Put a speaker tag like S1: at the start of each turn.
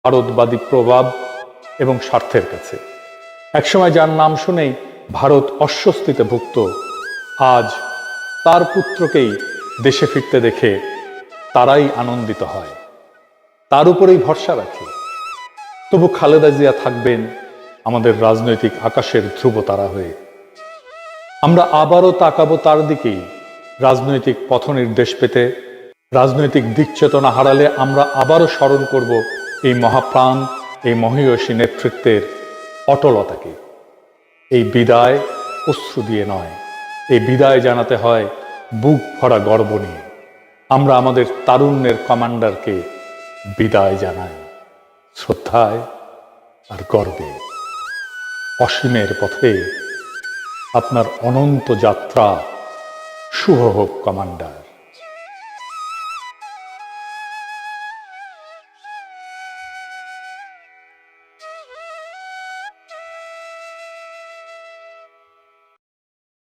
S1: ভারতবাদী প্রভাব এবং স্বার্থের কাছে। একসময় যার নাম শুনেই ভারত অস্বস্তিতে ভুগত, আজ তার পুত্রকেই দেশে ফিরতে দেখে তারাই আনন্দিত হয়, তার উপরেই ভরসা রাখে। তবু খালেদা জিয়া থাকবেন আমাদের রাজনৈতিক আকাশের ধ্রুবতারা হয়ে। আমরা আবারও তাকাবো তার দিকেই রাজনৈতিক পথ নির্দেশ পেতে। রাজনৈতিক দিক চেতনা হারালে আমরা আবারও স্মরণ করব এই মহাপ্রাণ, এই মহীয়সী নেতৃত্বের অটলতাকে। এই বিদায় অশ্রু দিয়ে নয়, এই বিদায় জানাতে হয় বুক ভরা গর্ব নিয়ে। আমরা আমাদের তারুণ্যের কমান্ডারকে বিদায় জানাই শ্রদ্ধায় আর গর্বে। অসীমের পথে আপনার অনন্ত যাত্রা শুভ হোক কমান্ডার।